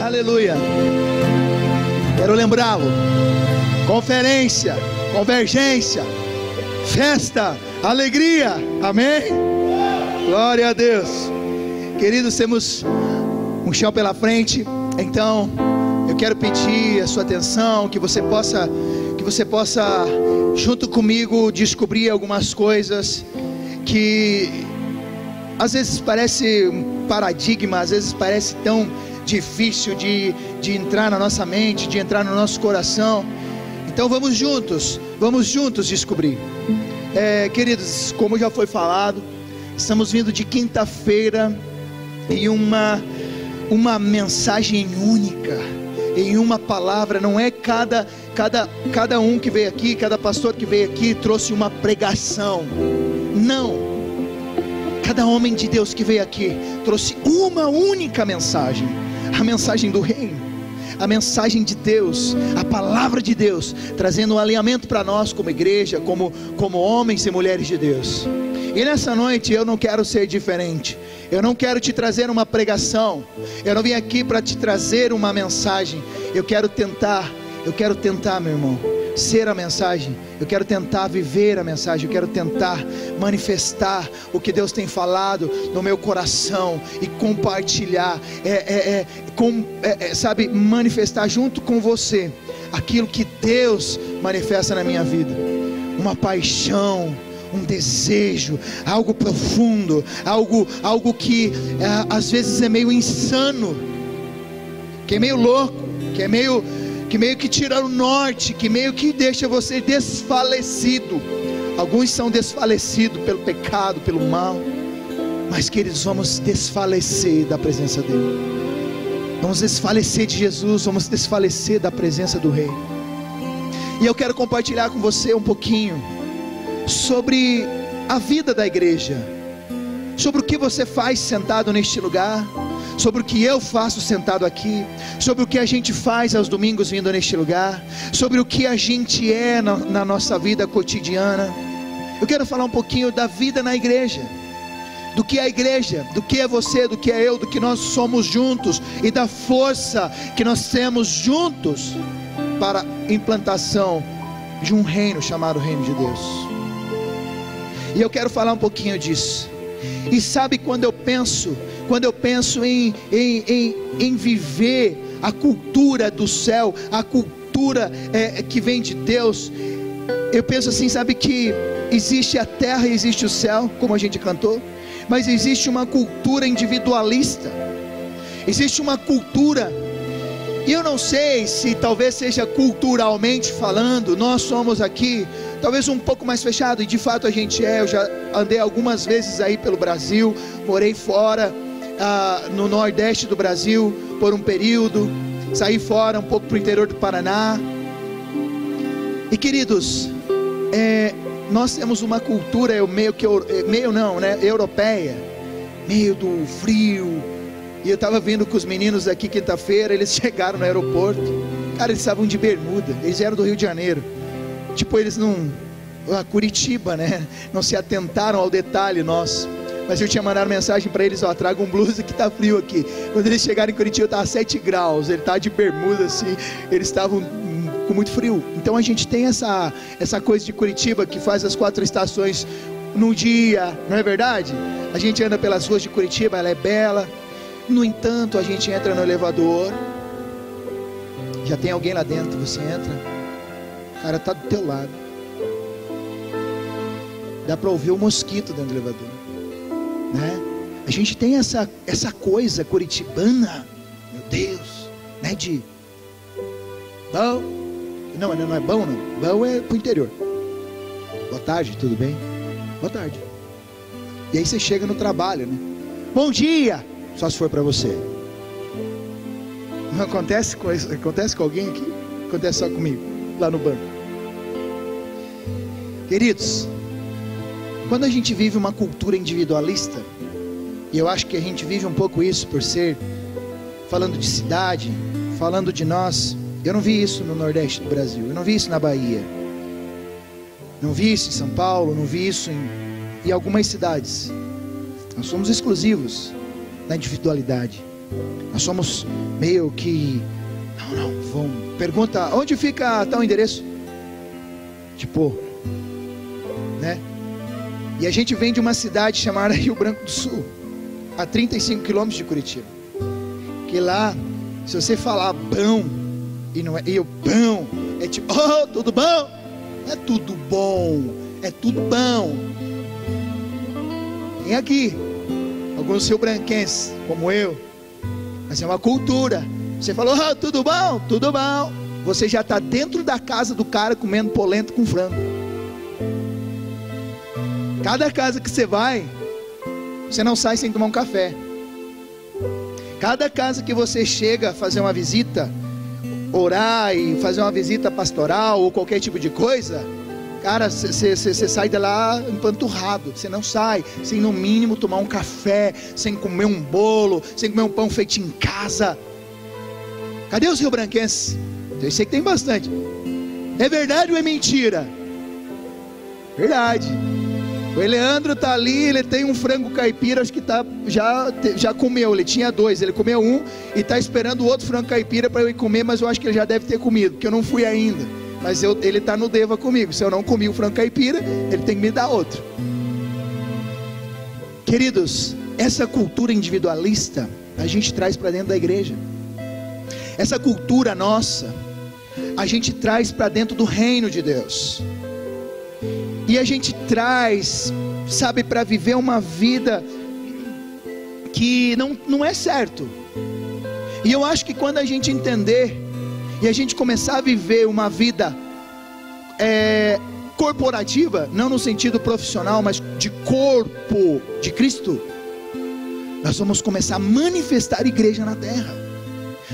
Aleluia. Quero lembrá-lo: conferência, convergência, festa, alegria. Amém? Glória a Deus. Queridos, temos um chão pela frente. Então eu quero pedir a sua atenção, que você possa junto comigo descobrir algumas coisas que às vezes parece um paradigma, às vezes parece tão difícil de entrar na nossa mente, de entrar no nosso coração. Então vamos juntos descobrir. Queridos, como já foi falado, estamos vindo de quinta-feira em uma mensagem única, em uma palavra. Não é cada um que veio aqui, cada pastor que veio aqui trouxe uma pregação. Não. Cada homem de Deus que veio aqui trouxe uma única mensagem, a mensagem do reino, a mensagem de Deus, a palavra de Deus, trazendo um alinhamento para nós como igreja, como homens e mulheres de Deus. E nessa noite eu não quero ser diferente. Eu não quero te trazer uma pregação, eu não vim aqui para te trazer uma mensagem. Eu quero tentar, meu irmão, ser a mensagem. Eu quero tentar viver a mensagem. Eu quero tentar manifestar o que Deus tem falado no meu coração e compartilhar, sabe, manifestar junto com você aquilo que Deus manifesta na minha vida. Uma paixão, um desejo, algo profundo, algo que às vezes é meio insano, que é meio louco, que meio que tira o norte, que meio que deixa você desfalecido. Alguns são desfalecidos pelo pecado, pelo mal, mas queridos, vamos desfalecer da presença dele, vamos desfalecer de Jesus, vamos desfalecer da presença do Rei. E eu quero compartilhar com você um pouquinho sobre a vida da igreja, sobre o que você faz sentado neste lugar, sobre o que eu faço sentado aqui, sobre o que a gente faz aos domingos vindo neste lugar, sobre o que a gente é na nossa vida cotidiana. Eu quero falar um pouquinho da vida na igreja, do que é a igreja, do que é você, do que é eu, do que nós somos juntos e da força que nós temos juntos para a implantação de um reino chamado Reino de Deus. E eu quero falar um pouquinho disso. E sabe, quando eu penso em viver a cultura do céu, a cultura que vem de Deus, eu penso assim, sabe, que existe a terra e existe o céu, como a gente cantou, mas existe uma cultura individualista, existe uma cultura, e eu não sei se talvez seja culturalmente falando, nós somos aqui talvez um pouco mais fechado, e de fato a gente eu já andei algumas vezes aí pelo Brasil, morei fora, no nordeste do Brasil por um período, saí fora um pouco para o interior do Paraná, e queridos, nós temos uma cultura europeia, meio do frio. E eu estava vindo com os meninos aqui quinta-feira, eles chegaram no aeroporto, cara, eles estavam de bermuda, eles eram do Rio de Janeiro, tipo, eles não, Curitiba, né, não se atentaram ao detalhe nosso, mas eu tinha mandado mensagem para eles, traga um blusa que tá frio aqui. Quando eles chegaram em Curitiba, estava 7 graus, ele estava de bermuda assim, eles estavam com muito frio. Então a gente tem essa coisa de Curitiba, que faz as 4 estações num dia, não é verdade? A gente anda pelas ruas de Curitiba, ela é bela. No entanto, a gente entra no elevador, já tem alguém lá dentro, você entra, o cara está do teu lado, dá para ouvir o mosquito dentro do elevador, né? A gente tem essa coisa curitibana, meu Deus, né, de bom, não é bom não, bom é pro interior, boa tarde, tudo bem? Boa tarde. E aí você chega no trabalho, né? Bom dia! Só se for para você. Não acontece com isso? Acontece com alguém aqui? Acontece só comigo, lá no banco. Queridos, quando a gente vive uma cultura individualista, e eu acho que a gente vive um pouco isso por ser, falando de cidade, falando de nós. Eu não vi isso no Nordeste do Brasil, eu não vi isso na Bahia, não vi isso em São Paulo, não vi isso em algumas cidades. Nós somos exclusivos na individualidade. Nós somos meio que, vamos, pergunta, onde fica tal endereço? Tipo, né? E a gente vem de uma cidade chamada Rio Branco do Sul, a 35 quilômetros de Curitiba, que lá, se você falar bom, e o bom é tipo, oh, tudo bom? Não é tudo bom, é tudo bom. Tem aqui alguns rio-branquenses como eu, mas é uma cultura. Você falou, oh, tudo bom? Tudo bom. Você já está dentro da casa do cara comendo polenta com frango. Cada casa que você vai, você não sai sem tomar um café. Cada casa que você chega a fazer uma visita, orar e fazer uma visita pastoral ou qualquer tipo de coisa, cara, você sai de lá empanturrado. Você não sai sem no mínimo tomar um café, sem comer um bolo, sem comer um pão feito em casa. Cadê os rio-branquenses? Eu sei que tem bastante. É verdade ou é mentira? Verdade. O Eleandro tá ali, ele tem um frango caipira, acho que já comeu. Ele tinha 2, ele comeu um e está esperando o outro frango caipira para eu ir comer, mas eu acho que ele já deve ter comido, porque eu não fui ainda. Mas ele está no Deva comigo. Se eu não comi o frango caipira, ele tem que me dar outro. Queridos, essa cultura individualista a gente traz para dentro da igreja. Essa cultura nossa a gente traz para dentro do reino de Deus. E a gente traz, sabe, para viver uma vida que não é certo. E eu acho que quando a gente entender e a gente começar a viver uma vida corporativa, não no sentido profissional, mas de corpo de Cristo, nós vamos começar a manifestar igreja na terra.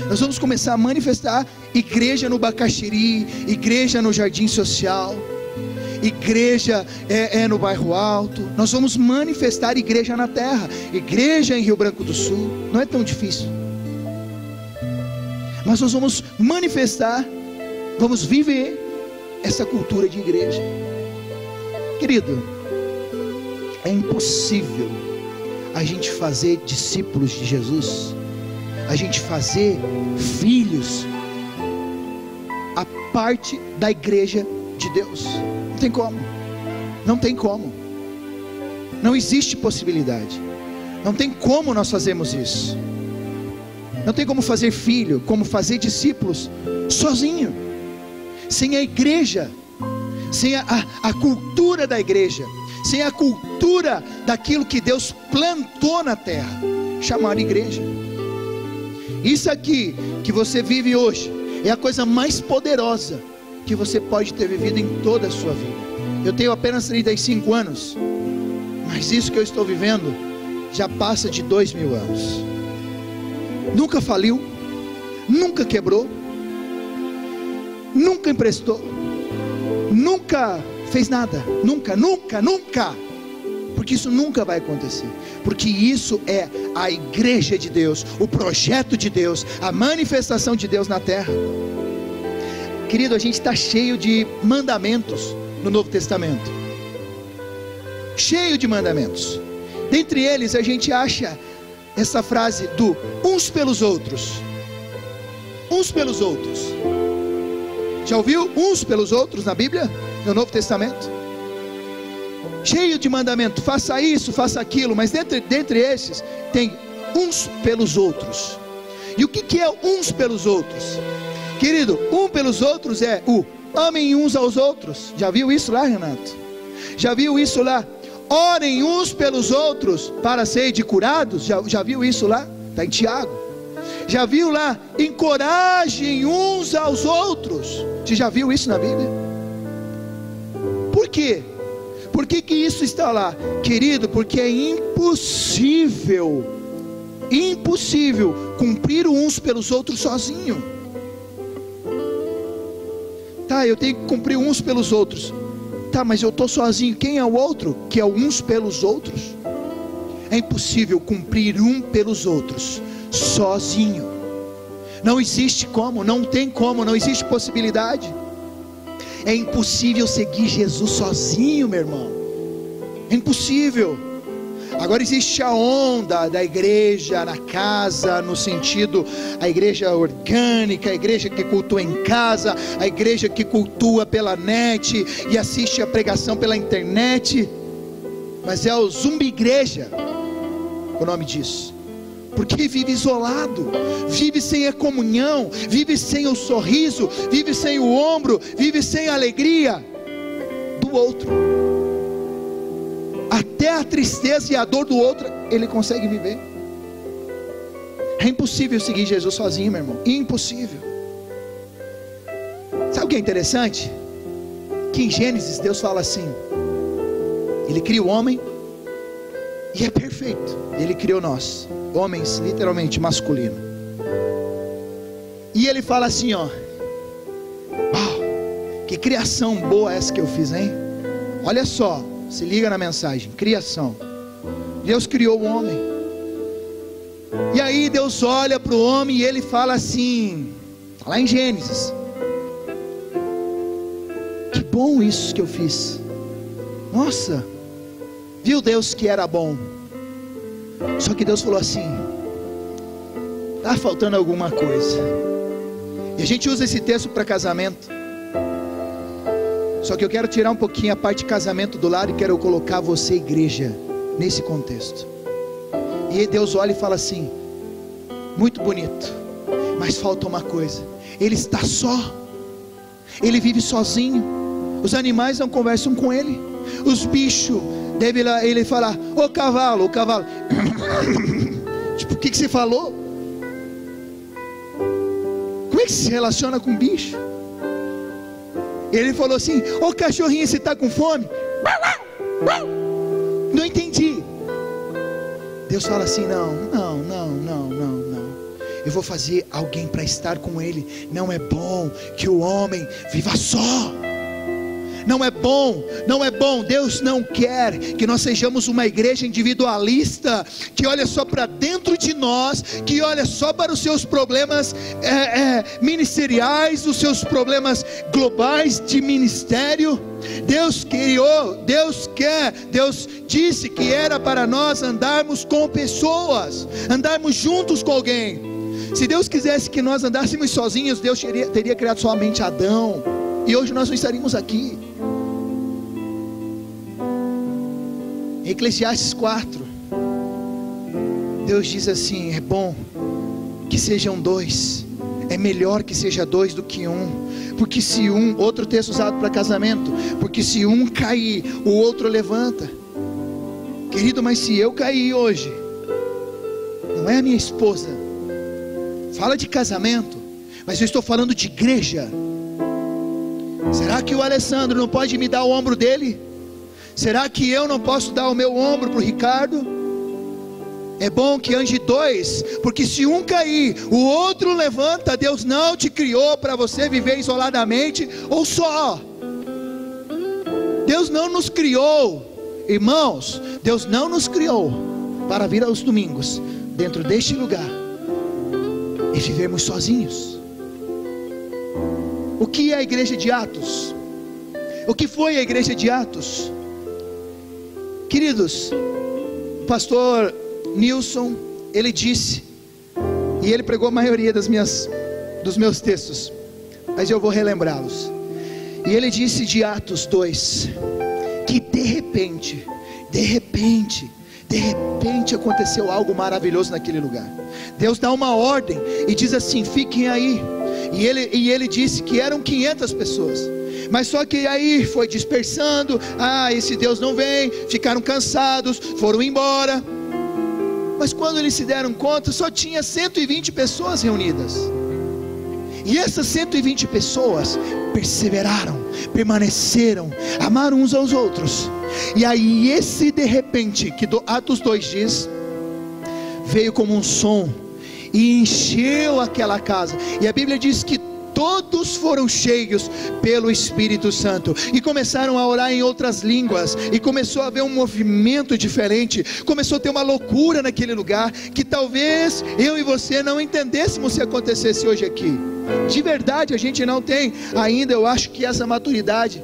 Nós vamos começar a manifestar igreja no Bacaxiri, igreja no Jardim Social, igreja no Bairro Alto. Nós vamos manifestar igreja na terra, igreja em Rio Branco do Sul. Não é tão difícil, mas nós vamos manifestar, vamos viver essa cultura de igreja. Querido, é impossível a gente fazer discípulos de Jesus, a gente fazer filhos a parte da igreja de Deus. Não tem como. Não tem como. Não existe possibilidade. Não tem como nós fazermos isso. Não tem como fazer filho, como fazer discípulos sozinho, sem a igreja, sem a cultura da igreja, sem a cultura daquilo que Deus plantou na terra, chamada igreja. Isso aqui que você vive hoje é a coisa mais poderosa que você pode ter vivido em toda a sua vida. Eu tenho apenas 35 anos, mas isso que eu estou vivendo já passa de 2000 anos. Nunca faliu, nunca quebrou, nunca emprestou, nunca fez nada, nunca, porque isso nunca vai acontecer, porque isso é a igreja de Deus, o projeto de Deus, a manifestação de Deus na terra. Querido, a gente está cheio de mandamentos no Novo Testamento, cheio de mandamentos. Dentre eles a gente acha essa frase do uns pelos outros. Uns pelos outros. Já ouviu uns pelos outros na Bíblia, no Novo Testamento? Cheio de mandamento, faça isso, faça aquilo, mas dentre esses tem uns pelos outros. E o que é uns pelos outros? Querido, um pelos outros é o amem uns aos outros. Já viu isso lá, Renato? Já viu isso lá? Orem uns pelos outros para serem curados. Já viu isso lá? Está em Tiago. Já viu lá? Encorajem uns aos outros. Você já viu isso na Bíblia? Por quê? Por que isso está lá? Querido, porque é impossível cumprir uns pelos outros sozinho. Tá, eu tenho que cumprir uns pelos outros. Tá, mas eu estou sozinho. Quem é o outro? Que é uns pelos outros. É impossível cumprir um pelos outros sozinho. Não existe como, não tem como, não existe possibilidade. É impossível seguir Jesus sozinho, meu irmão. É impossível. Agora existe a onda da igreja na casa, no sentido, a igreja orgânica, a igreja que cultua em casa, a igreja que cultua pela net e assiste a pregação pela internet. Mas é o zumbi igreja, o nome disso, porque vive isolado, vive sem a comunhão, vive sem o sorriso, vive sem o ombro, vive sem a alegria do outro. Até a tristeza e a dor do outro ele consegue viver. É impossível seguir Jesus sozinho, meu irmão, impossível. Sabe o que é interessante? Que em Gênesis Deus fala assim: Ele cria o homem e é perfeito. Ele criou nós, homens literalmente masculino. E Ele fala assim, ó: oh, que criação boa essa que eu fiz, hein? Olha só, se liga na mensagem, criação. Deus criou o homem. E aí Deus olha para o homem e Ele fala assim, tá lá em Gênesis: que bom isso que eu fiz. Nossa, viu Deus que era bom. Só que Deus falou assim: está faltando alguma coisa. E a gente usa esse texto para casamento. Só que eu quero tirar um pouquinho a parte de casamento do lado e quero colocar você, igreja, nesse contexto. E aí Deus olha e fala assim: muito bonito, mas falta uma coisa. Ele está só. Ele vive sozinho. Os animais não conversam com ele. Os bichos, deve ele falar: ô cavalo, tipo, o que você falou? Como é que se relaciona com bicho? Ele falou assim: ô cachorrinho, você está com fome? Não entendi. Deus fala assim: não. Eu vou fazer alguém para estar com ele. Não é bom que o homem viva só. Não é bom. Deus não quer que nós sejamos uma igreja individualista, que olha só para dentro de nós, que olha só para os seus problemas ministeriais, os seus problemas globais de ministério. Deus criou, Deus quer, Deus disse que era para nós andarmos com pessoas, andarmos juntos com alguém. Se Deus quisesse que nós andássemos sozinhos, Deus teria criado somente Adão, e hoje nós não estaríamos aqui. Em Eclesiastes 4, Deus diz assim: é bom que sejam dois, é melhor que seja dois do que um, porque se um, outro texto usado para casamento, porque se um cair, o outro levanta. Querido, mas se eu cair hoje, não é a minha esposa, fala de casamento, mas eu estou falando de igreja. Será que o Alessandro não pode me dar o ombro dele? Será que eu não posso dar o meu ombro para o Ricardo? É bom que ande dois, porque se um cair, o outro levanta. Deus não te criou para você viver isoladamente ou só. Deus não nos criou, irmãos, Deus não nos criou para vir aos domingos dentro deste lugar e vivermos sozinhos. O que é a igreja de Atos? O que foi a igreja de Atos? Queridos, o pastor Nilson, ele disse, e ele pregou a maioria dos meus textos, mas eu vou relembrá-los. E ele disse de Atos 2, que de repente aconteceu algo maravilhoso naquele lugar. Deus dá uma ordem e diz assim: fiquem aí. E ele disse que eram 500 pessoas. Mas só que aí foi dispersando. Esse Deus não vem. Ficaram cansados, foram embora. Mas quando eles se deram conta, só tinha 120 pessoas reunidas. E essas 120 pessoas perseveraram, permaneceram, amaram uns aos outros. E aí esse de repente, que Atos 2 diz, veio como um som e encheu aquela casa. E a Bíblia diz que todos foram cheios pelo Espírito Santo e começaram a orar em outras línguas, e começou a haver um movimento diferente. Começou a ter uma loucura naquele lugar, que talvez eu e você não entendêssemos se acontecesse hoje aqui. De verdade, a gente não tem ainda, eu acho que essa maturidade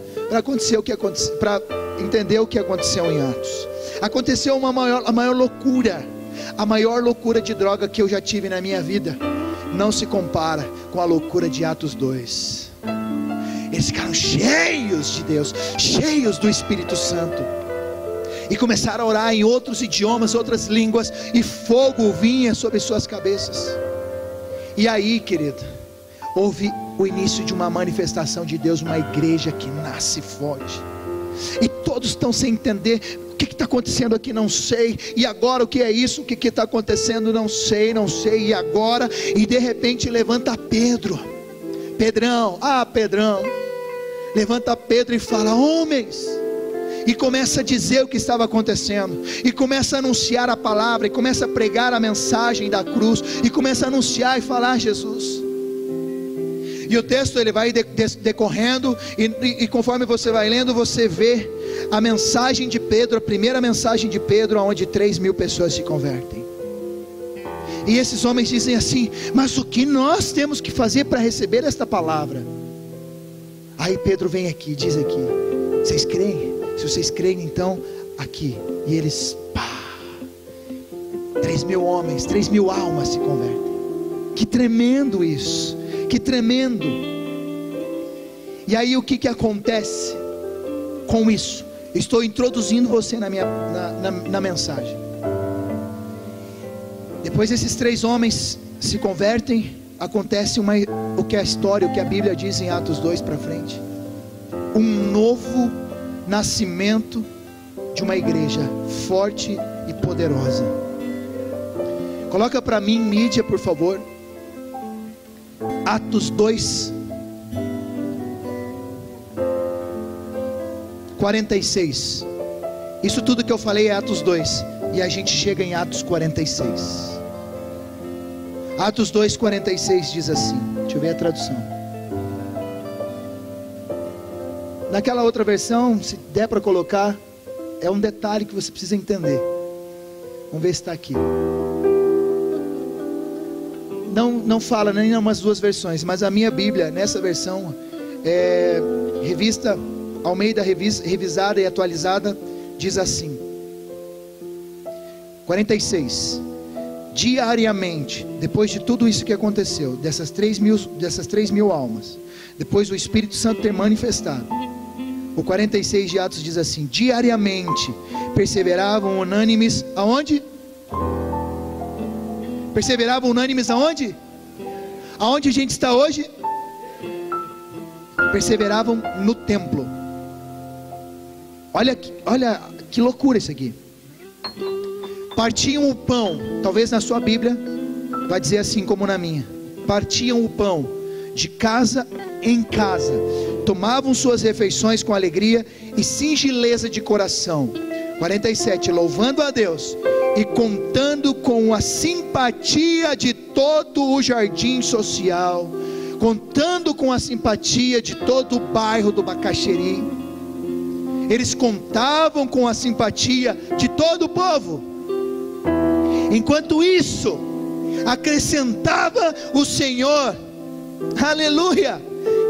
para entender o que aconteceu em Atos. Aconteceu a maior loucura de droga que eu já tive na minha vida. Não se compara com a loucura de Atos 2. Eles ficaram cheios de Deus, cheios do Espírito Santo, e começaram a orar em outros idiomas, outras línguas, e fogo vinha sobre suas cabeças. E aí, querido, houve o início de uma manifestação de Deus, uma igreja que nasce forte. E todos estão sem entender: o que está acontecendo aqui? Não sei. E agora o que é isso? O que está acontecendo? Não sei. E agora? E de repente levanta Pedro, Pedrão, levanta Pedro e fala: homens, e começa a dizer o que estava acontecendo, e começa a anunciar a palavra, e começa a pregar a mensagem da cruz, e começa a anunciar e falar Jesus. E o texto ele vai decorrendo, e conforme você vai lendo, você vê a mensagem de Pedro, a primeira mensagem de Pedro, onde 3.000 pessoas se convertem. E esses homens dizem assim: mas o que nós temos que fazer para receber esta palavra? Aí Pedro vem aqui, diz aqui: vocês creem? Se vocês creem, então aqui. E eles, 3.000 homens, 3.000 almas se convertem. Que tremendo isso, que tremendo. E aí o que acontece com isso? Estou introduzindo você na mensagem. Depois esses 3 homens se convertem, acontece o que a história, o que a Bíblia diz em Atos 2 para frente: um novo nascimento de uma igreja forte e poderosa. Coloca para mim, mídia, por favor, Atos 2, 46. Isso tudo que eu falei é Atos 2, e a gente chega em Atos 46. Atos 2, 46 diz assim, deixa eu ver a tradução. Naquela outra versão, se der para colocar, é um detalhe que você precisa entender. Vamos ver se está aqui. Não fala nem umas 2 versões, mas a minha Bíblia, nessa versão, revista Almeida, revisada e atualizada, diz assim: 46. Diariamente, depois de tudo isso que aconteceu, dessas 3.000 almas, depois do Espírito Santo ter manifestado, o 46 de Atos diz assim: diariamente perseveravam unânimes aonde? Perseveravam unânimes aonde? Aonde a gente está hoje? Perseveravam no templo. Olha que loucura isso aqui. Partiam o pão, talvez na sua Bíblia vai dizer assim como na minha: partiam o pão de casa em casa, tomavam suas refeições com alegria e singeleza de coração. 47, louvando a Deus e contando com a simpatia de todo o jardim social, contando com a simpatia de todo o bairro do Bacaxeri. Eles contavam com a simpatia de todo o povo. Enquanto isso, acrescentava o Senhor, aleluia,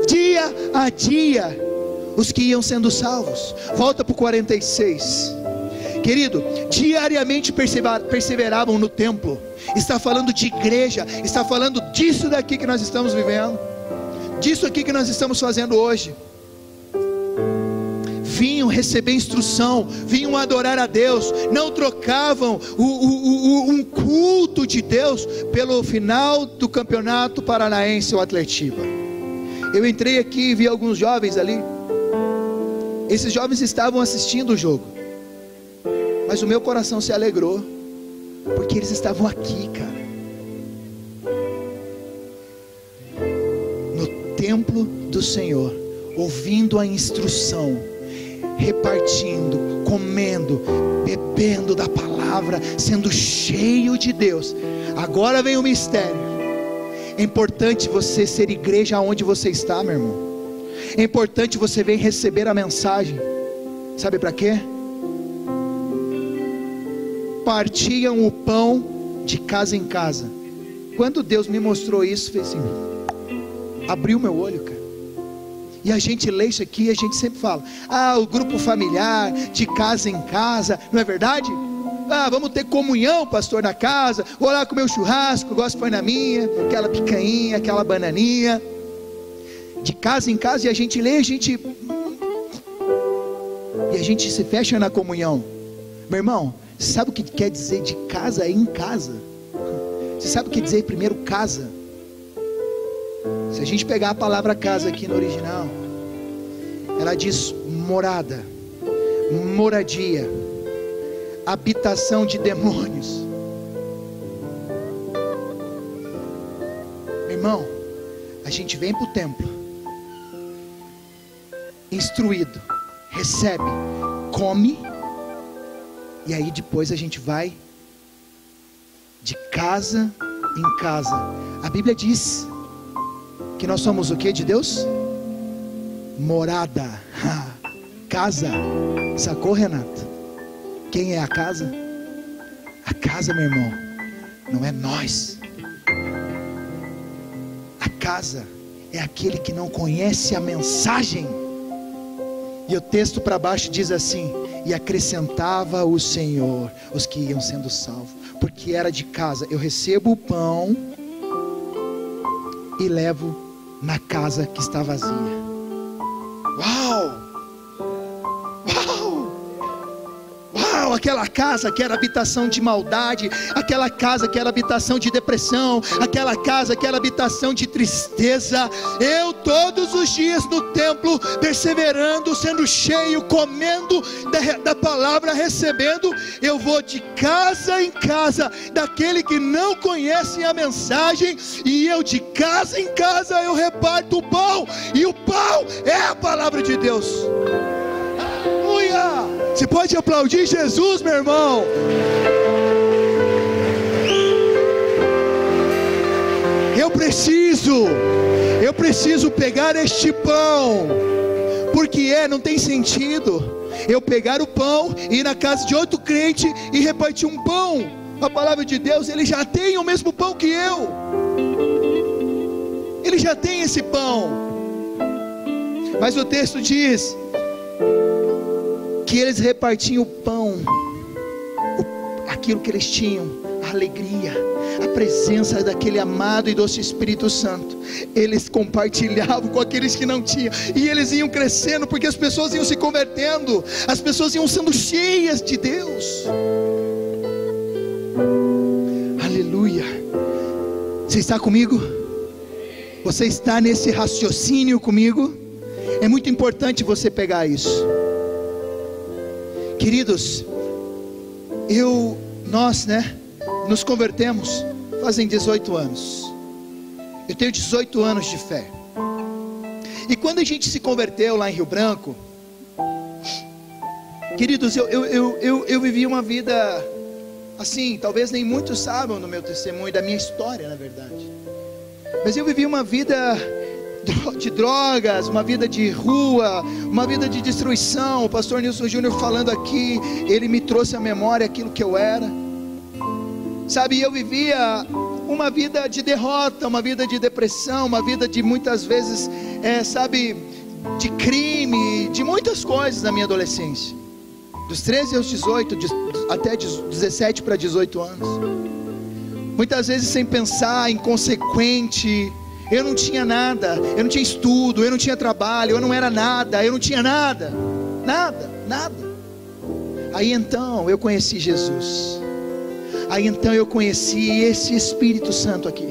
dia a dia, os que iam sendo salvos. Volta para o 46. Querido, diariamente perseveravam no templo. Está falando de igreja, está falando disso daqui que nós estamos vivendo, disso aqui que nós estamos fazendo hoje. Vinham receber instrução, vinham adorar a Deus, não trocavam um culto de Deus pelo final do campeonato paranaense ou Atletiba. Eu entrei aqui e vi alguns jovens ali. Esses jovens estavam assistindo o jogo, mas o meu coração se alegrou, porque eles estavam aqui, cara, no templo do Senhor, ouvindo a instrução, repartindo, comendo, bebendo da palavra, sendo cheio de Deus. Agora vem o mistério. É importante você ser igreja onde você está, meu irmão. É importante você vir receber a mensagem. Sabe para quê? Partiam o pão de casa em casa. Quando Deus me mostrou isso, fez assim, abriu meu olho, cara. E a gente lê isso aqui e a gente sempre fala: ah, o grupo familiar, de casa em casa, não é verdade? Ah, vamos ter comunhão, pastor, na casa, vou lá comer o churrasco, gosto de pôr na minha, aquela picanha, aquela bananinha. De casa em casa, e a gente lê, e a gente se fecha na comunhão. Meu irmão, sabe o que quer dizer de casa em casa? Você sabe o que quer dizer primeiro casa? Se a gente pegar a palavra casa aqui no original, ela diz morada, moradia, habitação de demônios. Meu irmão, a gente vem para o templo, instruído, recebe, come, e aí depois a gente vai de casa em casa. A Bíblia diz que nós somos o que de Deus? Morada, casa. Sacou, Renato? Quem é a casa? A casa, meu irmão, não é nós. A casa é aquele que não conhece a mensagem. E o texto para baixo diz assim: e acrescentava o Senhor os que iam sendo salvos, porque era de casa. Eu recebo o pão e levo na casa que está vazia. Uau! Aquela casa que era habitação de maldade, aquela casa que era habitação de depressão, aquela casa que era habitação de tristeza. Eu todos os dias no templo, perseverando, sendo cheio, comendo da palavra, recebendo, eu vou de casa em casa daquele que não conhece a mensagem, e eu de casa em casa eu reparto o pão, e o pão é a palavra de Deus. Aleluia! Você pode aplaudir Jesus, meu irmão? Eu preciso pegar este pão, porque não tem sentido eu pegar o pão e ir na casa de outro crente e repartir um pão. A palavra de Deus, ele já tem o mesmo pão que eu. Ele já tem esse pão. Mas o texto diz que eles repartiam o pão, aquilo que eles tinham, a alegria, a presença daquele amado e doce Espírito Santo. Eles compartilhavam com aqueles que não tinham, e eles iam crescendo, porque as pessoas iam se convertendo, as pessoas iam sendo cheias de Deus. Aleluia. Você está comigo? Você está nesse raciocínio comigo? É muito importante você pegar isso. Queridos, nós nos convertemos fazem 18 anos. Eu tenho 18 anos de fé. E quando a gente se converteu lá em Rio Branco, queridos, eu vivi uma vida assim, talvez nem muitos saibam do meu testemunho, da minha história, na verdade. Mas eu vivi uma vida de drogas, uma vida de rua, uma vida de destruição. O pastor Nilson Júnior falando aqui, ele me trouxe à memória aquilo que eu era. Sabe, eu vivia uma vida de derrota, uma vida de depressão, uma vida de muitas vezes, de crime, de muitas coisas na minha adolescência. Dos 13 aos 18, até 17 para 18 anos. Muitas vezes sem pensar, inconsequente. Eu não tinha nada, eu não tinha estudo, eu não tinha trabalho, eu não era nada, eu não tinha nada. Aí então eu conheci Jesus. Aí então eu conheci esse Espírito Santo aqui,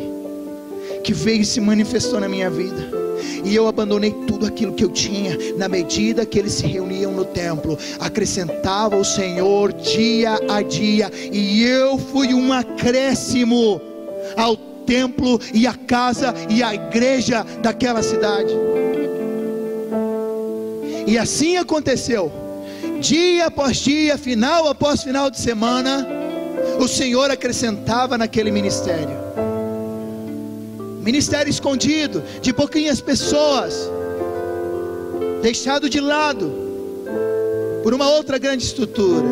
que veio e se manifestou na minha vida. E eu abandonei tudo aquilo que eu tinha. Na medida que eles se reuniam no templo, acrescentava o Senhor dia a dia. E eu fui um acréscimo ao templo e a casa e a igreja daquela cidade. E assim aconteceu. Dia após dia, final após final de semana, o Senhor acrescentava naquele ministério. Ministério escondido, de pouquinhas pessoas, deixado de lado por uma outra grande estrutura.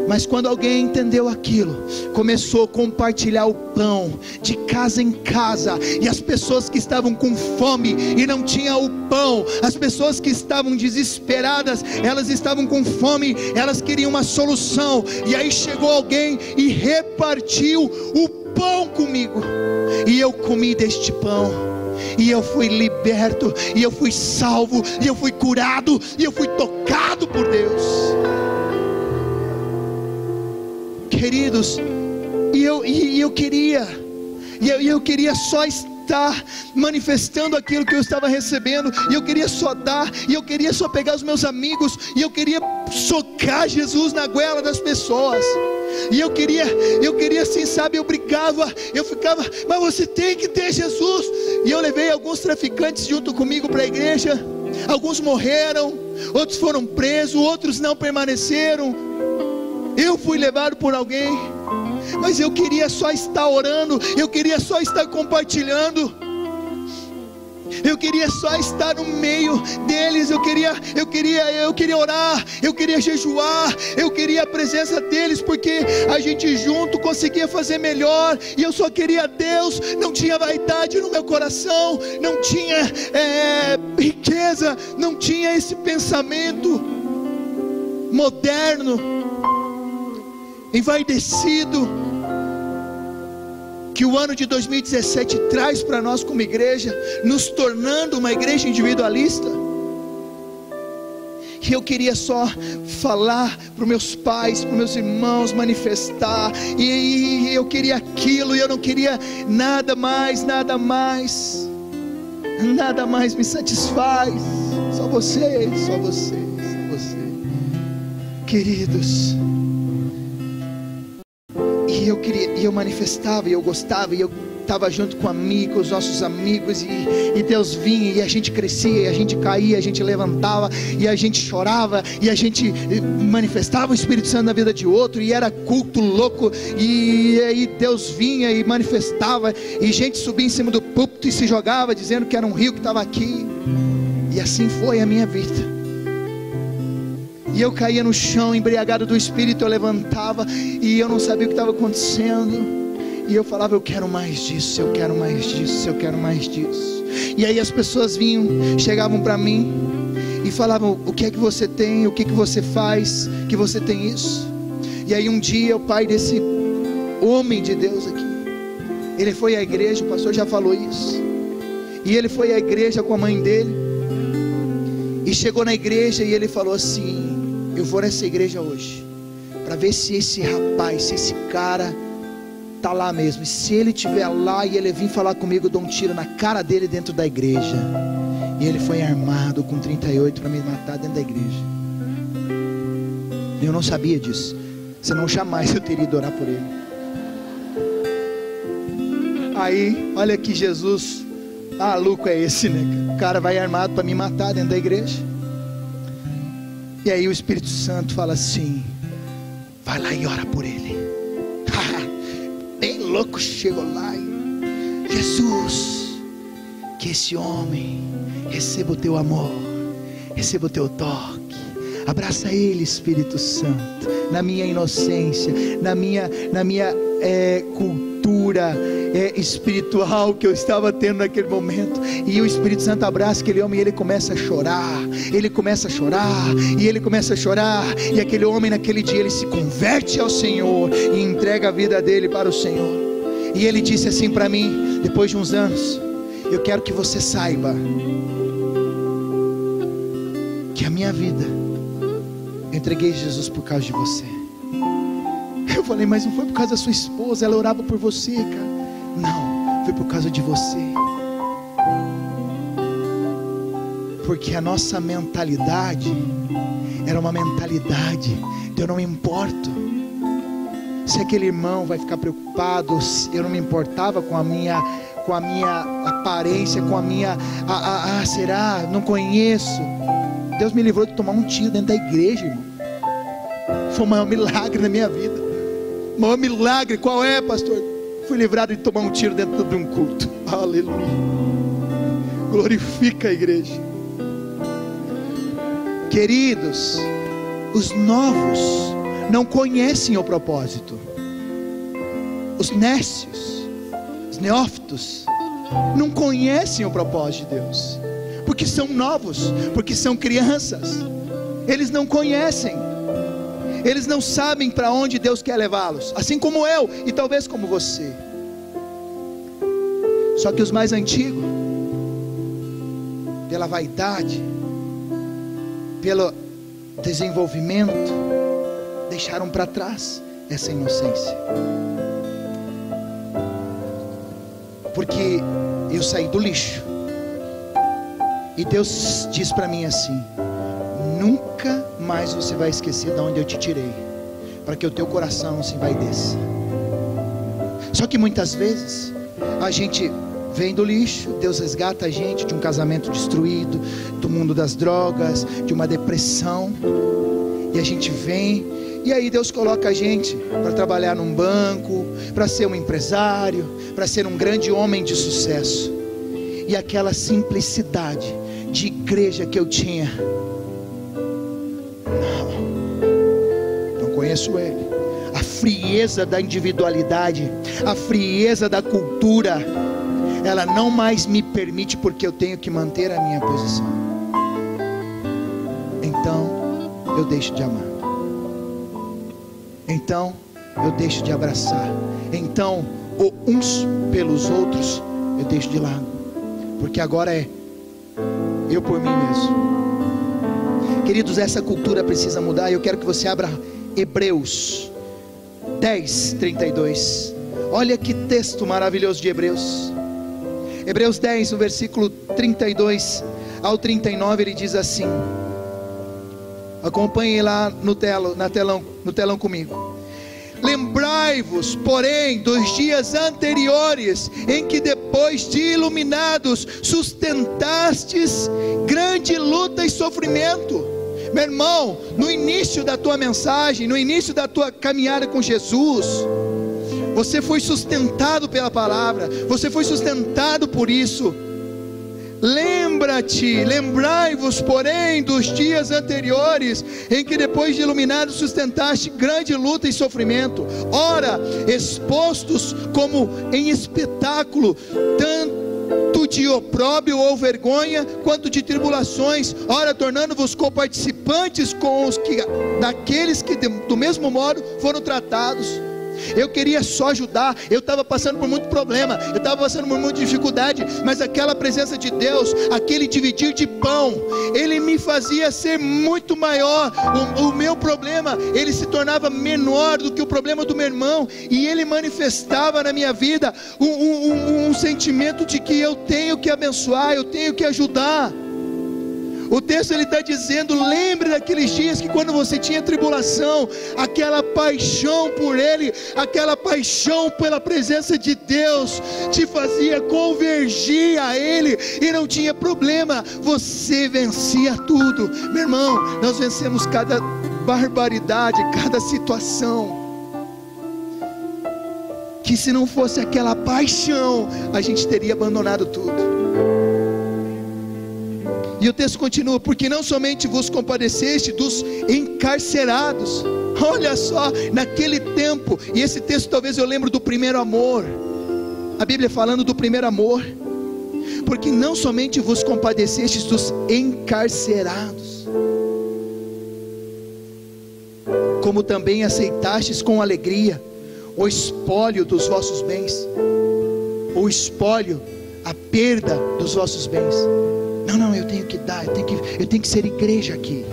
Mas quando alguém entendeu aquilo, começou a compartilhar o pão de casa em casa, e as pessoas que estavam com fome e não tinham o pão, as pessoas que estavam desesperadas, elas estavam com fome, elas queriam uma solução, e aí chegou alguém e repartiu o pão comigo, e eu comi deste pão, e eu fui liberto, e eu fui salvo, e eu fui curado, e eu fui tocado por Deus. Queridos, eu queria só estar manifestando aquilo que eu estava recebendo, e eu queria só dar, e eu queria só pegar os meus amigos, e eu queria socar Jesus na goela das pessoas, e eu queria assim, sabe, eu ficava, mas você tem que ter Jesus. E eu levei alguns traficantes junto comigo para a igreja, alguns morreram, outros foram presos, outros não permaneceram. Eu fui levado por alguém, mas eu queria só estar orando, eu queria só estar compartilhando, eu queria só estar no meio deles, eu queria orar, eu queria jejuar, eu queria a presença deles, porque a gente junto conseguia fazer melhor, e eu só queria Deus, não tinha vaidade no meu coração, não tinha riqueza, não tinha esse pensamento moderno, envaidecido, que o ano de 2017 traz para nós como igreja, nos tornando uma igreja individualista. E eu queria só falar para os meus pais, para os meus irmãos, manifestar, e eu queria aquilo, e eu não queria nada mais me satisfaz, só você, queridos. E eu manifestava, e eu gostava, e eu estava junto com amigos, os nossos amigos, e Deus vinha, e a gente crescia, e a gente caía, a gente levantava, e a gente chorava, e a gente manifestava o Espírito Santo na vida de outro, e era culto louco, e aí Deus vinha e manifestava, e gente subia em cima do púlpito e se jogava, dizendo que era um rio que estava aqui, e assim foi a minha vida. E eu caía no chão, embriagado do Espírito, eu levantava, e eu não sabia o que estava acontecendo, e eu falava, eu quero mais disso, eu quero mais disso, eu quero mais disso. E aí as pessoas vinham, chegavam para mim, e falavam, o que é que você tem, o que que você faz, que você tem isso. E aí um dia o pai desse homem de Deus aqui, ele foi à igreja, o pastor já falou isso, e ele foi à igreja com a mãe dele, e chegou na igreja, e ele falou assim, eu vou nessa igreja hoje, para ver se esse rapaz, se esse cara está lá mesmo, e se ele estiver lá, e ele vir falar comigo, eu dou um tiro na cara dele dentro da igreja. E ele foi armado com 38 para me matar dentro da igreja. Eu não sabia disso, senão jamais eu teria ido orar por ele. Aí, olha que Jesus maluco é esse, né? O cara vai armado para me matar dentro da igreja. E aí o Espírito Santo fala assim, vai lá e ora por ele. Bem louco, chegou lá e, Jesus, que esse homem receba o teu amor, receba o teu toque, abraça ele, Espírito Santo, na minha inocência, na minha cultura espiritual que eu estava tendo naquele momento. E o Espírito Santo abraça aquele homem, e ele começa a chorar, ele começa a chorar, e ele começa a chorar, e aquele homem naquele dia ele se converte ao Senhor, e entrega a vida dele para o Senhor. E ele disse assim para mim, depois de uns anos, eu quero que você saiba que a minha vida, eu entreguei Jesus por causa de você. Eu falei, mas não foi por causa da sua esposa, ela orava por você, cara. Não, foi por causa de você. Porque a nossa mentalidade era uma mentalidade de eu não me importo se aquele irmão vai ficar preocupado, eu não me importava com a minha aparência, com a minha, será? Não conheço. Deus me livrou de tomar um tiro dentro da igreja, irmão. Foi o maior milagre na minha vida. O maior milagre, qual é, pastor? Fui livrado de tomar um tiro dentro de um culto. Aleluia. Glorifica a igreja. Queridos, os novos não conhecem o propósito. Os nécios, os neófitos, não conhecem o propósito de Deus, porque são novos, porque são crianças. Eles não conhecem, eles não sabem para onde Deus quer levá-los, assim como eu e talvez como você. Só que os mais antigos, pela vaidade, pelo desenvolvimento, deixaram para trás essa inocência. Porque eu saí do lixo, e Deus diz para mim assim: nunca mais você vai esquecer de onde eu te tirei, para que o teu coração não se envaideça. Só que muitas vezes a gente vem do lixo, Deus resgata a gente de um casamento destruído, do mundo das drogas, de uma depressão, e a gente vem, e aí Deus coloca a gente para trabalhar num banco, para ser um empresário, para ser um grande homem de sucesso. E aquela simplicidade de igreja que eu tinha, não conheço Ele. A frieza da individualidade, a frieza da cultura, ela não mais me permite, porque eu tenho que manter a minha posição. Então eu deixo de amar, então eu deixo de abraçar, então uns pelos outros eu deixo de lado, porque agora é eu por mim mesmo. Queridos, essa cultura precisa mudar. Eu quero que você abra Hebreus 10, 32. Olha que texto maravilhoso de Hebreus. Hebreus 10, no versículo 32 ao 39, ele diz assim, acompanhem lá no telão comigo. Lembrai-vos, porém, dos dias anteriores, em que depois de iluminados, sustentastes grande luta e sofrimento. Meu irmão, no início da tua mensagem, no início da tua caminhada com Jesus, você foi sustentado pela palavra, você foi sustentado por isso. Lembrai-vos, porém, dos dias anteriores, em que depois de iluminados sustentaste grande luta e sofrimento, ora expostos como em espetáculo, tanto de opróbrio ou vergonha, quanto de tribulações, ora tornando-vos coparticipantes com os que, daqueles que do mesmo modo foram tratados. Eu queria só ajudar, eu estava passando por muito problema, eu estava passando por muita dificuldade, mas aquela presença de Deus, aquele dividir de pão, ele me fazia ser muito maior. O meu problema, ele se tornava menor do que o problema do meu irmão, e ele manifestava na minha vida um sentimento de que eu tenho que abençoar, eu tenho que ajudar. O texto ele está dizendo: lembre daqueles dias que quando você tinha tribulação, aquela paixão por Ele, aquela paixão pela presença de Deus, te fazia convergir a Ele, e não tinha problema, você vencia tudo. Meu irmão, nós vencemos cada barbaridade, cada situação, que se não fosse aquela paixão, a gente teria abandonado tudo. E o texto continua: porque não somente vos compadeceste dos encarcerados. Olha só, naquele tempo, e esse texto talvez eu lembro do primeiro amor, a Bíblia falando do primeiro amor. Porque não somente vos compadecestes dos encarcerados, como também aceitastes com alegria o espólio dos vossos bens, o espólio, a perda dos vossos bens. Não, eu tenho que dar, eu tenho que ser igreja aqui,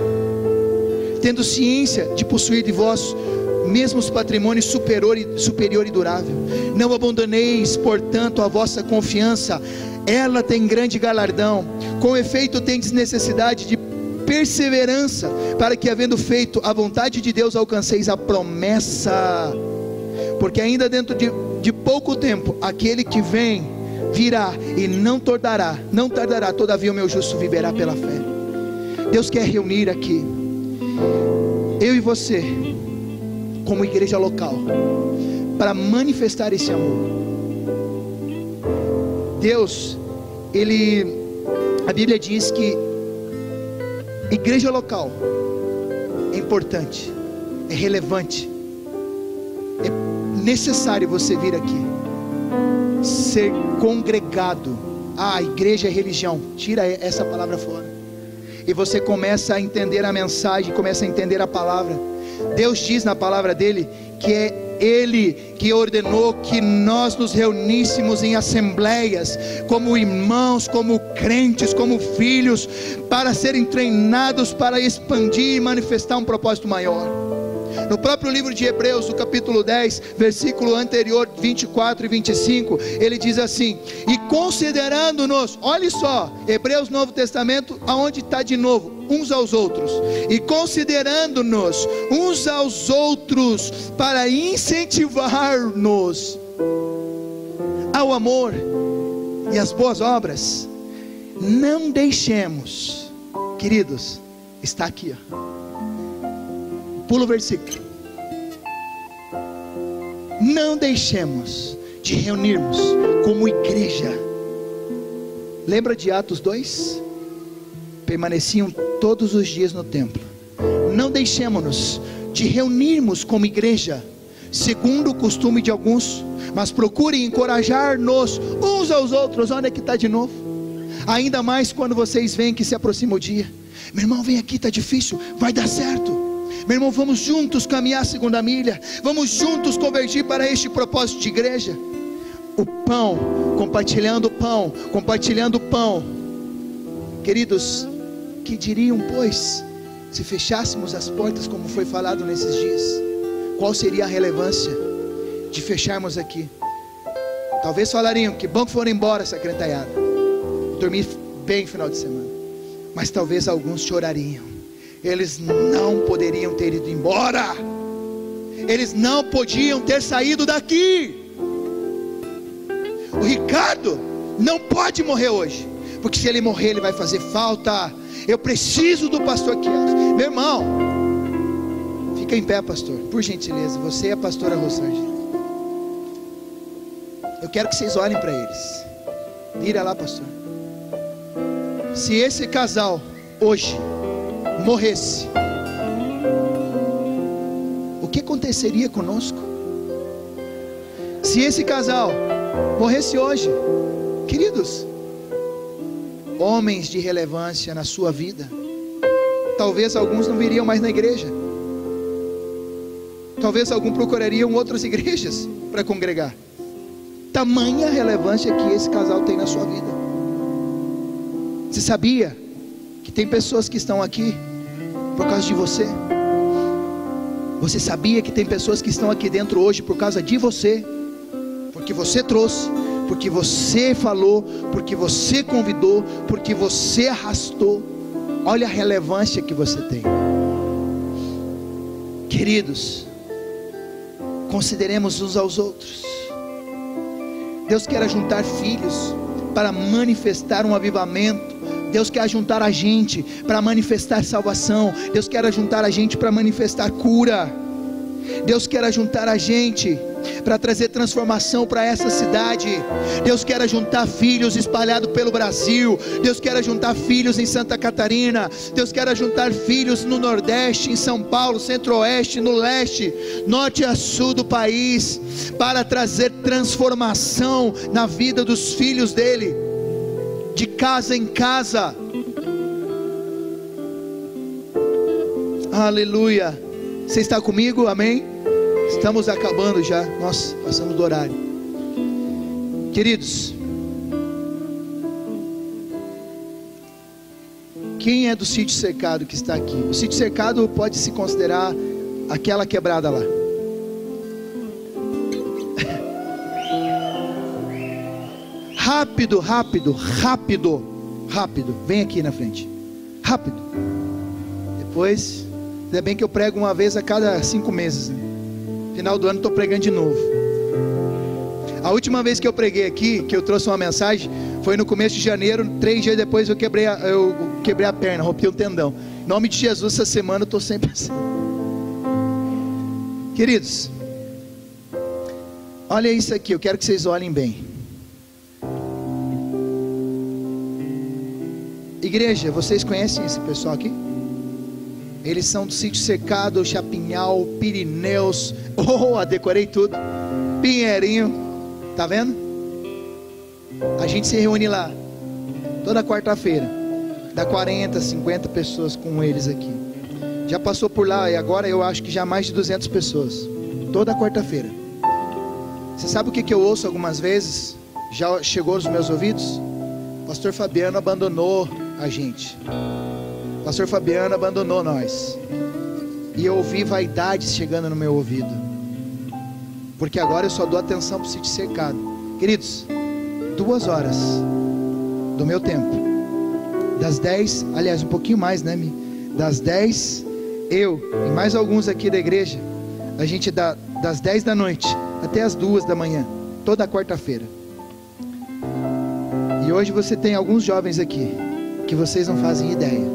tendo ciência de possuir de vós mesmos patrimônios superior e durável. Não abandoneis, portanto, a vossa confiança, ela tem grande galardão. Com efeito, tendes necessidade de perseverança, para que, havendo feito a vontade de Deus, alcanceis a promessa. Porque ainda dentro de pouco tempo, aquele que vem virá, e não tardará, todavia o meu justo viverá pela fé. Deus quer reunir aqui eu e você como igreja local, para manifestar esse amor. Deus, a Bíblia diz que igreja local é importante, é relevante, é necessário você vir aqui, ser congregado. A igreja é religião, tira essa palavra fora, e você começa a entender a mensagem, começa a entender a palavra. Deus diz na palavra dele que é Ele que ordenou que nós nos reuníssemos em assembleias, como irmãos, como crentes, como filhos, para serem treinados para expandir e manifestar um propósito maior. No próprio livro de Hebreus, no capítulo 10, versículo anterior, 24 e 25, ele diz assim: e considerando-nos, olha só, Hebreus, Novo Testamento, aonde está de novo? Uns aos outros, e considerando-nos uns aos outros, para incentivar-nos ao amor e às boas obras, não deixemos, queridos, está aqui, pula o versículo, não deixemos de reunirmos como igreja. Lembra de Atos 2? Permaneciam todos os dias no templo. Não deixemos-nos de reunirmos como igreja, segundo o costume de alguns, mas procurem encorajar-nos uns aos outros. Olha que está de novo, ainda mais quando vocês veem que se aproxima o dia. Meu irmão, vem aqui, está difícil, vai dar certo. Meu irmão, vamos juntos caminhar a segunda milha, vamos juntos convergir para este propósito de igreja. O pão, compartilhando o pão. Queridos, que diriam, pois, se fechássemos as portas, como foi falado nesses dias? Qual seria a relevância de fecharmos aqui? Talvez falariam, que bom que foram embora essa crentaiada, dormir bem no final de semana. Mas talvez alguns chorariam. Eles não poderiam ter ido embora, eles não podiam ter saído daqui. O Ricardo não pode morrer hoje, porque se ele morrer ele vai fazer falta. Eu preciso do pastor Kelso. Meu irmão, fica em pé, pastor, por gentileza. Você e a pastora Rosângela, eu quero que vocês olhem para eles. Vira lá, pastor. Se esse casal hoje morresse, o que aconteceria conosco? Se esse casal morresse hoje, queridos, homens de relevância na sua vida, talvez alguns não viriam mais na igreja, talvez alguns procurariam outras igrejas para congregar. Tamanha relevância que esse casal tem na sua vida. Você sabia que tem pessoas que estão aqui por causa de você? Você sabia que tem pessoas que estão aqui dentro hoje por causa de você? Porque você trouxe, porque você falou, porque você convidou, porque você arrastou. Olha a relevância que você tem. Queridos, consideremos uns aos outros. Deus quer juntar filhos para manifestar um avivamento. Deus quer juntar a gente para manifestar salvação. Deus quer juntar a gente para manifestar cura. Deus quer juntar a gente para trazer transformação para essa cidade. Deus quer juntar filhos espalhados pelo Brasil. Deus quer juntar filhos em Santa Catarina. Deus quer juntar filhos no Nordeste, em São Paulo, Centro-Oeste, no Leste, Norte a Sul do país, para trazer transformação na vida dos filhos dele, de casa em casa. Aleluia. Você está comigo? Amém? Estamos acabando já, nós passamos do horário. Queridos, quem é do sítio cercado que está aqui? O sítio cercado pode se considerar aquela quebrada lá. Rápido, rápido, rápido, rápido. Vem aqui na frente. Rápido. Depois, ainda bem que eu prego uma vez a cada 5 meses, né? Final do ano estou pregando de novo. A última vez que eu preguei aqui, que eu trouxe uma mensagem, foi no começo de janeiro. 3 dias depois eu quebrei a perna, rompi um tendão. Em nome de Jesus, essa semana eu estou sempre assim. Queridos, olha isso aqui, eu quero que vocês olhem bem. Igreja, vocês conhecem esse pessoal aqui? Eles são do Sítio Cercado, Chapinhal, Pirineus. Decorei tudo. Pinheirinho. Tá vendo? A gente se reúne lá toda quarta-feira. Dá 40, 50 pessoas com eles aqui. Já passou por lá e agora eu acho que já mais de 200 pessoas. Toda quarta-feira. Você sabe o que eu ouço algumas vezes? Já chegou aos meus ouvidos? Pastor Fabiano abandonou a gente. Pastor Fabiano abandonou nós. E eu ouvi vaidades chegando no meu ouvido. Porque agora eu só dou atenção para o Sítio Cercado. Queridos, 2 horas do meu tempo. Das 10, aliás, um pouquinho mais, né? Das 10, eu e mais alguns aqui da igreja, a gente dá das 10 da noite até as 2 da manhã, toda quarta-feira. E hoje você tem alguns jovens aqui que vocês não fazem ideia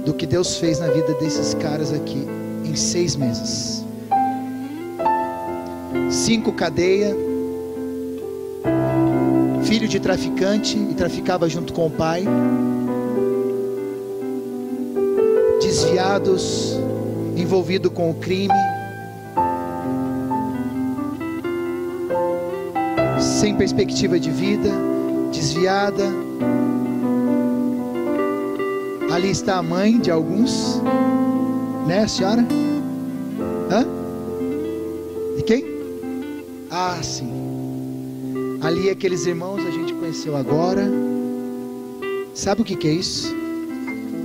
do que Deus fez na vida desses caras aqui em 6 meses. 5 cadeia, filho de traficante e traficava junto com o pai, desviados, envolvido com o crime, sem perspectiva de vida, desviada. Ali está a mãe de alguns, né, senhora? Hã? De quem? Ah, sim. Ali aqueles irmãos a gente conheceu agora. Sabe o que é isso?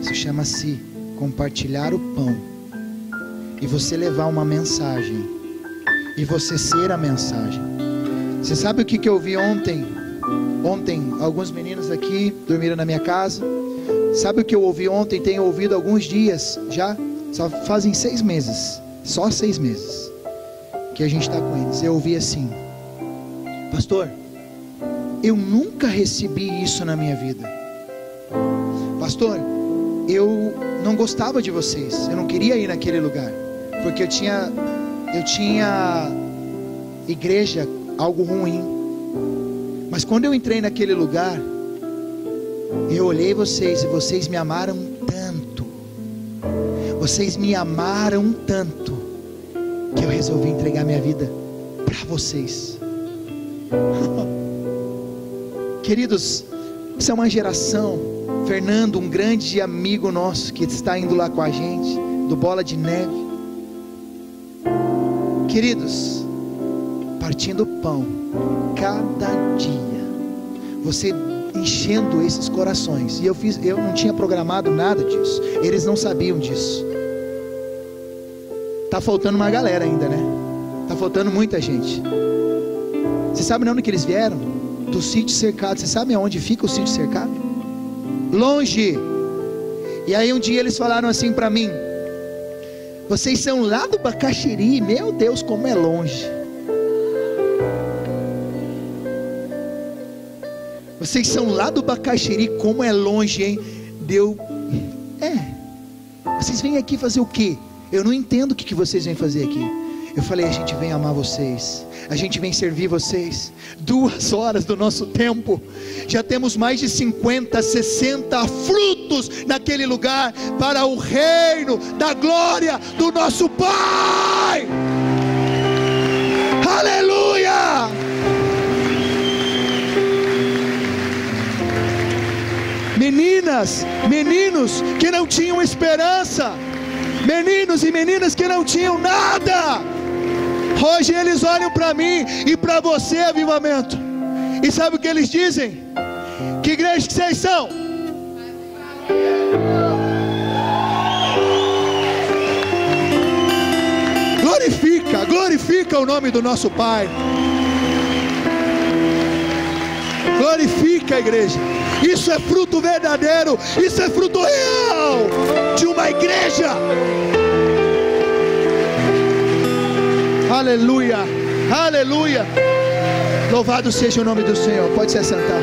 Isso chama-se compartilhar o pão. E você levar uma mensagem. E você ser a mensagem. Você sabe o que eu vi ontem? Ontem alguns meninos aqui dormiram na minha casa. Sabe o que eu ouvi ontem? Tenho ouvido alguns dias já. Só fazem 6 meses. Só 6 meses que a gente está com eles. Eu ouvi assim: pastor, eu nunca recebi isso na minha vida. Pastor, eu não gostava de vocês. Eu não queria ir naquele lugar, porque eu tinha igreja, algo ruim. Mas quando eu entrei naquele lugar, eu olhei vocês e vocês me amaram tanto. Vocês me amaram tanto que eu resolvi entregar minha vida para vocês. Queridos, isso é uma geração. Fernando, um grande amigo nosso que está indo lá com a gente, do Bola de Neve. Queridos, partindo pão cada dia, você enchendo esses corações. E eu não tinha programado nada disso. Eles não sabiam disso. Tá faltando uma galera ainda, né? Tá faltando muita gente. Você sabe de onde que eles vieram? Do Sítio Cercado. Você sabe aonde fica o Sítio Cercado? Longe. E aí um dia eles falaram assim para mim: vocês são lá do Bacaxiri. Meu Deus, como é longe. Vocês são lá do Bacaxiri, como é longe, hein? Vocês vêm aqui fazer o quê? Eu não entendo o que vocês vêm fazer aqui. Eu falei: a gente vem amar vocês, a gente vem servir vocês. 2 horas do nosso tempo, já temos mais de 50, 60 frutos naquele lugar, para o reino da glória do nosso Pai. Aleluia! Meninas, meninos que não tinham esperança, meninos e meninas que não tinham nada, hoje eles olham para mim e para você, Avivamento, e sabe o que eles dizem? Que igreja que vocês são? Glorifica o nome do nosso Pai. Glorifica a igreja. Isso é fruto verdadeiro, isso é fruto real de uma igreja. Aleluia, aleluia. Louvado seja o nome do Senhor. Pode se assentar.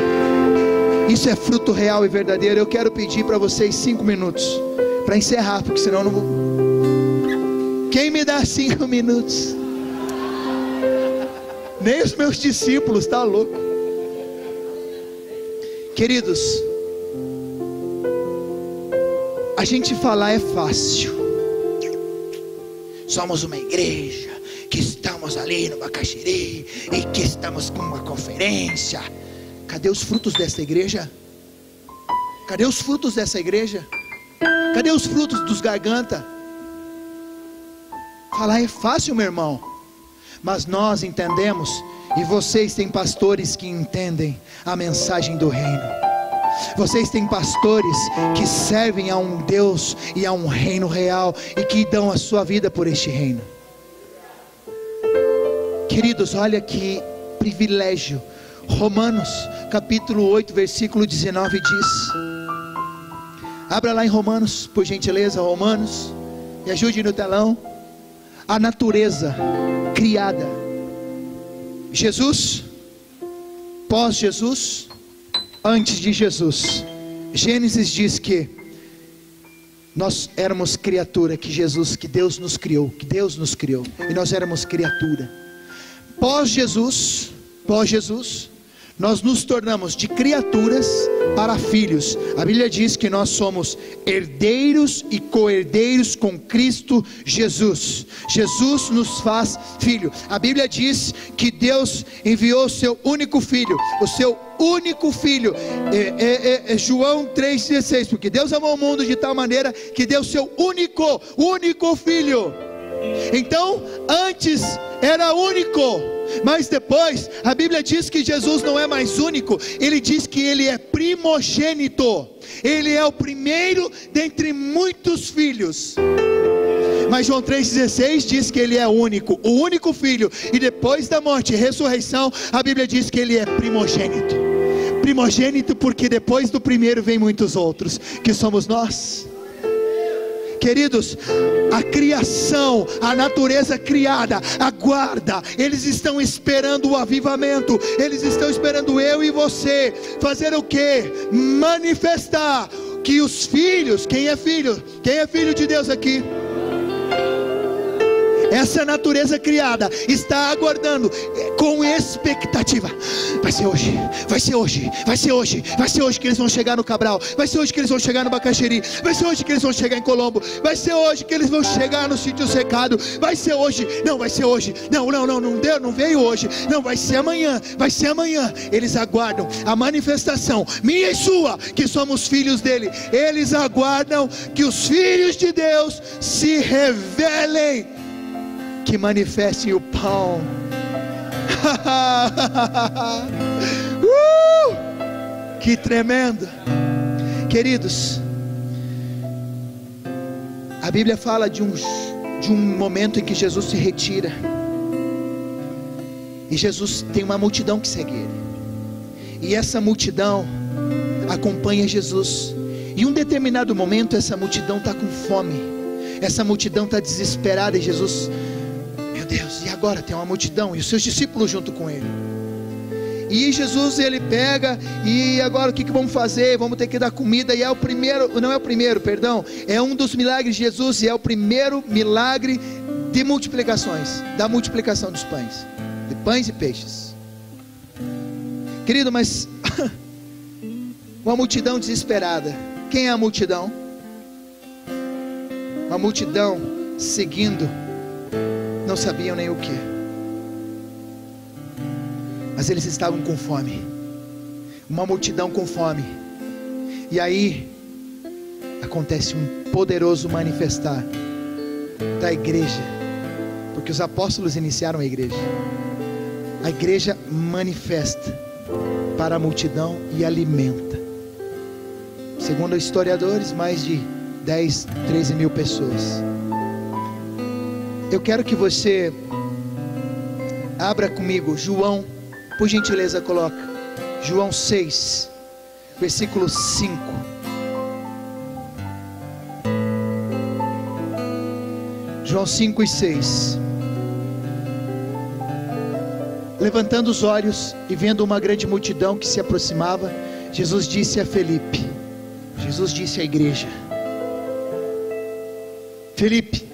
Isso é fruto real e verdadeiro. Eu quero pedir para vocês 5 minutos para encerrar, porque senão eu não vou. Quem me dá 5 minutos? Nem os meus discípulos, tá louco? Queridos, a A gente falar é fácil. Somos uma igreja que estamos ali no Bacaxiri e que estamos com uma conferência. Cadê os frutos dessa igreja? Cadê os frutos dessa igreja? Cadê os frutos dos garganta? Falar é fácil, meu irmão, mas nós entendemos, e vocês têm pastores que entendem a mensagem do reino. Vocês têm pastores que servem a um Deus e a um reino real, e que dão a sua vida por este reino. Queridos, olha que privilégio. Romanos capítulo 8 versículo 19 diz, abra lá em Romanos, por gentileza, Romanos, me ajude no telão. A natureza criada, Jesus, pós-Jesus, antes de Jesus. Gênesis diz que nós éramos criatura, que Deus nos criou, e nós éramos criatura. Pós-Jesus, nós nos tornamos de criaturas para filhos. A Bíblia diz que nós somos herdeiros e co-herdeiros com Cristo Jesus. Jesus nos faz filho. A Bíblia diz que Deus enviou o seu único filho. João 3,16, porque Deus amou o mundo de tal maneira que deu o seu único filho. Então, antes era único, mas depois a Bíblia diz que Jesus não é mais único. Ele diz que ele é primogênito. Ele é o primeiro dentre muitos filhos. Mas João 3,16 diz que ele é único, o único filho. E depois da morte e ressurreição, a Bíblia diz que ele é primogênito. Primogênito porque depois do primeiro vem muitos outros, que somos nós. Queridos, a criação, a natureza criada, aguarda. Eles estão esperando o avivamento. Eles estão esperando eu e você fazer o quê? Manifestar que os filhos, quem é filho de Deus aqui? Essa natureza criada está aguardando com expectativa. Vai ser hoje que eles vão chegar no Cabral. Vai ser hoje que eles vão chegar no Bacaxiri. Vai ser hoje que eles vão chegar em Colombo. Vai ser hoje que eles vão chegar no sítio secado. Vai ser hoje. Não, vai ser hoje. Não veio hoje. Não, vai ser amanhã. Eles aguardam a manifestação minha e sua, que somos filhos dele. Eles aguardam que os filhos de Deus se revelem, que manifestem o pão. Que tremendo. Queridos, a Bíblia fala de um momento em que Jesus se retira, e Jesus tem uma multidão que segue ele, e essa multidão acompanha Jesus. Em um determinado momento, essa multidão está com fome, essa multidão está desesperada, e Jesus, meu Deus, e agora? Tem uma multidão, e os seus discípulos junto com ele. E Jesus, ele pega, e agora o que vamos fazer? Vamos ter que dar comida. E é um dos milagres de Jesus, e é o primeiro milagre de multiplicações, da multiplicação dos pães, de pães e peixes. Querido, mas uma multidão desesperada. Quem é a multidão? Uma multidão seguindo, não sabiam nem o que, mas eles estavam com fome. Uma multidão com fome. E aí acontece um poderoso manifestar da igreja, porque os apóstolos iniciaram a igreja. A igreja manifesta para a multidão e alimenta. Segundo historiadores, mais de 10, 13 mil pessoas. Eu quero que você abra comigo João, por gentileza, coloca João 6, versículo 5. João 5 e 6. Levantando os olhos e vendo uma grande multidão que se aproximava, Jesus disse a Felipe, Jesus disse à igreja: Felipe,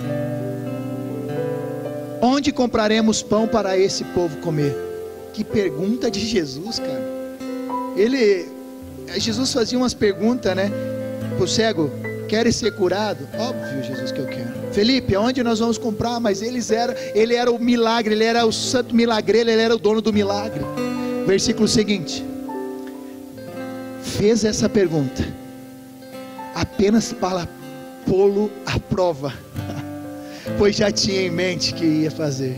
onde compraremos pão para esse povo comer? Que pergunta de Jesus, cara. Jesus fazia umas perguntas, né? Para o cego, queres ser curado? Óbvio, Jesus, que eu quero. Felipe, aonde nós vamos comprar? Mas ele era o milagre, ele era o santo milagreiro, ele era o dono do milagre. Versículo seguinte, fez essa pergunta apenas para pô-lo à prova, pois já tinha em mente que ia fazer.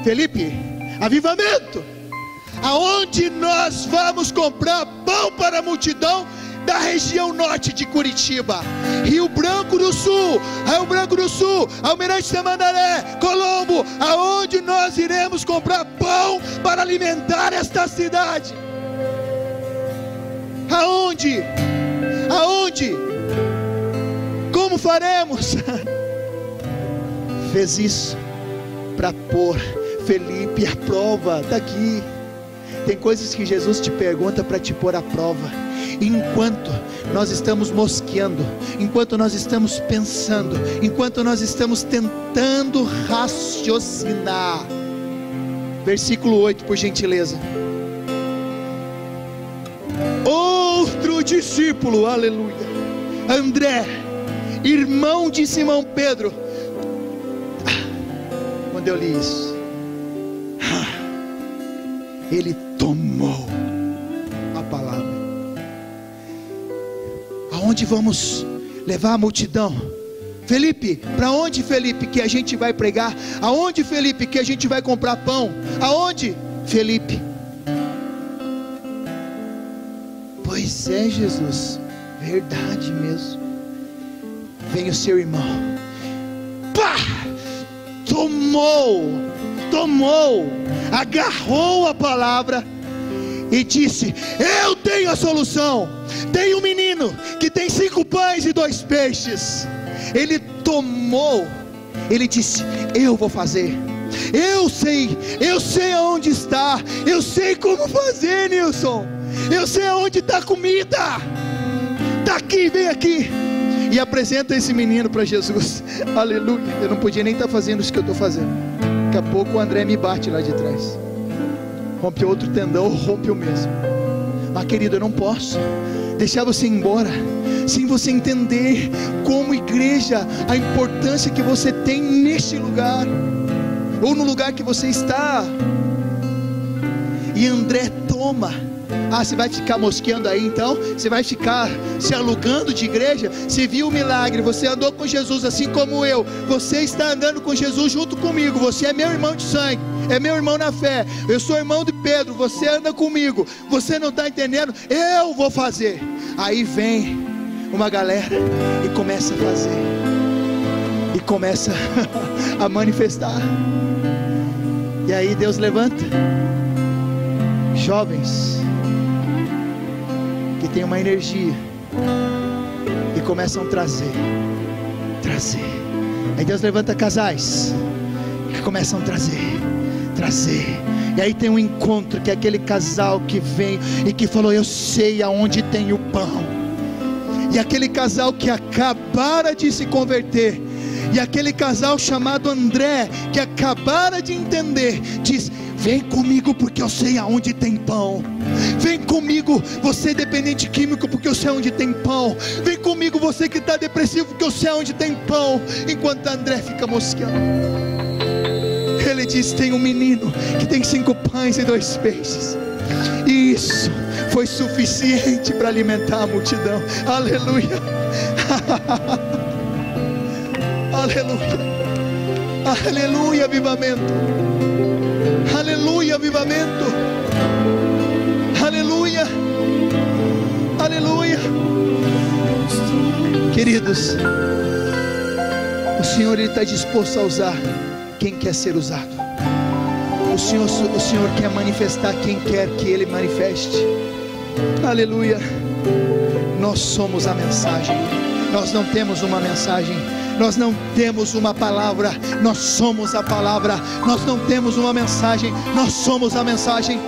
Felipe, avivamento, aonde nós vamos comprar pão para a multidão da região norte de Curitiba, Rio Branco do Sul, Almirante Tamandaré, Colombo, aonde nós iremos comprar pão para alimentar esta cidade? Aonde? Como faremos? Fez isso para pôr Felipe à prova. Está aqui. Tem coisas que Jesus te pergunta para te pôr à prova. Enquanto nós estamos mosqueando, enquanto nós estamos pensando, enquanto nós estamos tentando raciocinar. Versículo 8, por gentileza. Outro discípulo, aleluia, André, irmão de Simão Pedro. Quando eu li isso, ele tomou a palavra. Aonde vamos levar a multidão? Felipe, para onde, Felipe, que a gente vai pregar? Aonde, Felipe, que a gente vai comprar pão? Aonde, Felipe? Pois é, Jesus, verdade mesmo. Vem o seu irmão, pá, tomou, agarrou a palavra e disse: eu tenho a solução. Tem um menino que tem 5 pães e 2 peixes. Ele tomou, ele disse: eu vou fazer. Eu sei aonde está. Eu sei como fazer, Nilson. Eu sei aonde está a comida. Está aqui, vem aqui. E apresenta esse menino para Jesus. Aleluia. Eu não podia nem estar fazendo isso que eu estou fazendo. Daqui a pouco o André me bate lá de trás. Rompe outro tendão, rompe o mesmo. Mas querido, eu não posso deixar você ir embora sem você entender, como igreja, a importância que você tem neste lugar, ou no lugar que você está. E André toma. Você vai ficar mosqueando aí então? Você vai ficar se alugando de igreja? Você viu o milagre, você andou com Jesus assim como eu. Você está andando com Jesus junto comigo. Você é meu irmão de sangue, é meu irmão na fé. Eu sou irmão de Pedro, você anda comigo. Você não está entendendo? Eu vou fazer. Aí vem uma galera e começa a fazer, e começa a manifestar. E aí Deus levanta jovens que tem uma energia e começam a trazer. Aí Deus levanta casais que começam a trazer. E aí tem um encontro, que é aquele casal que vem e que falou: eu sei aonde tem o pão. E aquele casal que acabara de se converter, e aquele casal chamado André, que acabara de entender, diz: vem comigo porque eu sei aonde tem pão. Vem comigo, você dependente químico, porque eu sei aonde tem pão. Vem comigo, você que está depressivo, porque eu sei aonde tem pão. Enquanto André fica mosqueando, ele diz: tem um menino que tem 5 pães e 2 peixes. E isso foi suficiente para alimentar a multidão. Aleluia. Aleluia. Aleluia, avivamento. Aleluia, avivamento. Aleluia. Aleluia. Queridos, o Senhor está disposto a usar quem quer ser usado. O Senhor quer manifestar quem quer que Ele manifeste. Aleluia. Nós somos a mensagem. Nós não temos uma mensagem, nós não temos uma palavra, nós somos a palavra. Nós não temos uma mensagem, nós somos a mensagem.